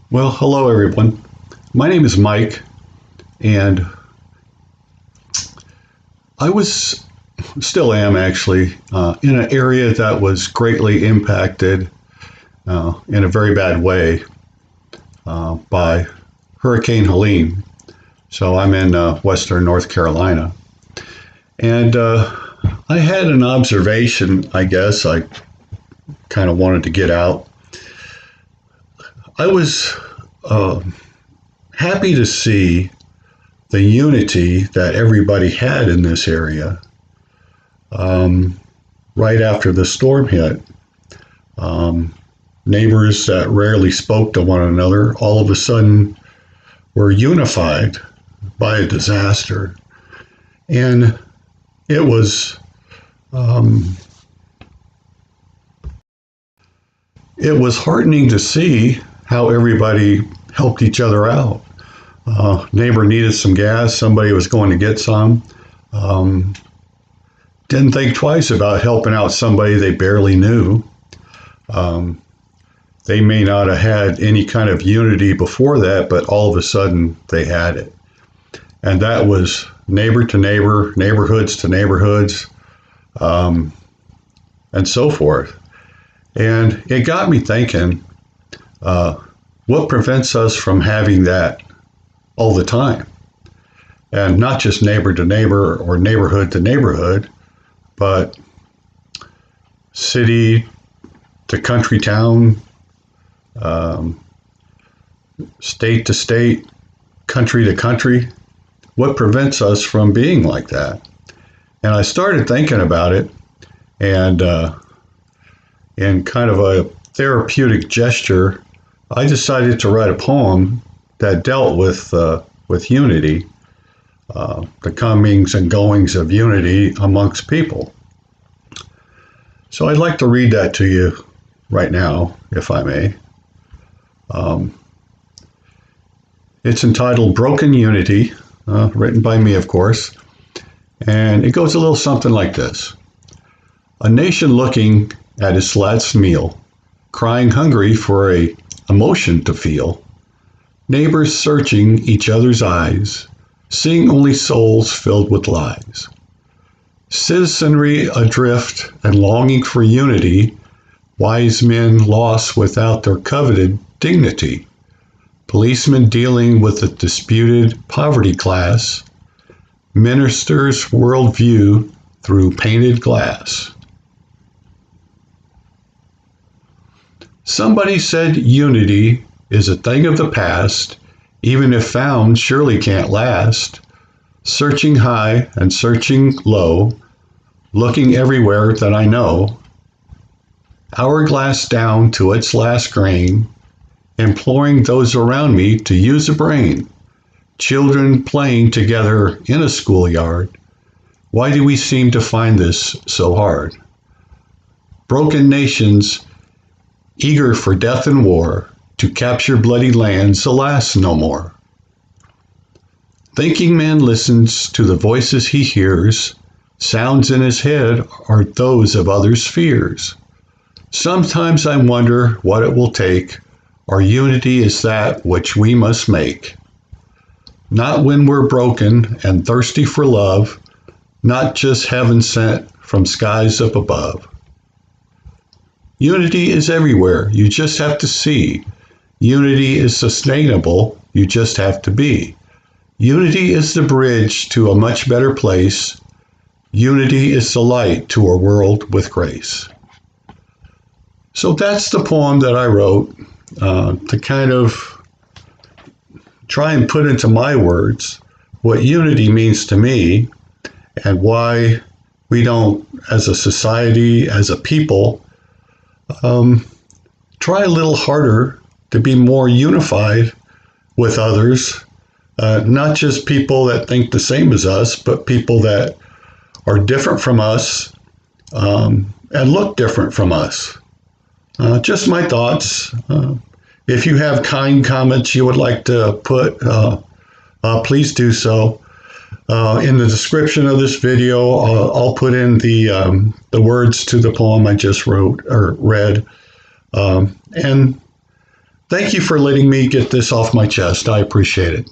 Well, hello everyone. My name is Mike, and I still am actually, in an area that was greatly impacted in a very bad way by Hurricane Helene. So I'm in western North Carolina. And I had an observation, I guess, I kind of wanted to get out. I was happy to see the unity that everybody had in this area right after the storm hit. Neighbors that rarely spoke to one another all of a sudden were unified by a disaster. And it was heartening to see how everybody helped each other out. Neighbor needed some gas, somebody was going to get some. Didn't think twice about helping out somebody they barely knew. They may not have had any kind of unity before that, but all of a sudden they had it. And that was neighbor to neighbor, neighborhoods to neighborhoods, and so forth. And it got me thinking, what prevents us from having that all the time? And not just neighbor to neighbor or neighborhood to neighborhood, but city to country town, state to state, country to country. What prevents us from being like that? And I started thinking about it, and in kind of a therapeutic gesture, I decided to write a poem that dealt with unity, the comings and goings of unity amongst people. So I'd like to read that to you right now, if I may. It's entitled Broken Unity, written by me, of course, and it goes a little something like this. A nation looking at its last meal, crying hungry for a emotion to feel, neighbors searching each other's eyes, seeing only souls filled with lies. Citizenry adrift and longing for unity, wise men lost without their coveted dignity. Policemen dealing with the disputed poverty class, ministers' worldview through painted glass. Somebody said unity is a thing of the past, even if found surely can't last. Searching high and searching low, looking everywhere that I know. Hourglass down to its last grain, imploring those around me to use a brain. Children playing together in a schoolyard. Why do we seem to find this so hard? Broken nations eager for death and war, to capture bloody lands, alas, no more. Thinking man listens to the voices he hears, sounds in his head are those of others' fears. Sometimes I wonder what it will take, our unity is that which we must make. Not when we're broken and thirsty for love, not just heaven sent from skies up above. Unity is everywhere, you just have to see. Unity is sustainable, you just have to be. Unity is the bridge to a much better place. Unity is the light to a world with grace. So that's the poem that I wrote to kind of try and put into my words what unity means to me and why we don't, as a society, as a people, try a little harder to be more unified with others, not just people that think the same as us, but people that are different from us and look different from us. Just my thoughts. If you have kind comments you would like to put, please do so. In the description of this video, I'll put in the words to the poem I just wrote or read. And Thank you for letting me get this off my chest. I appreciate it.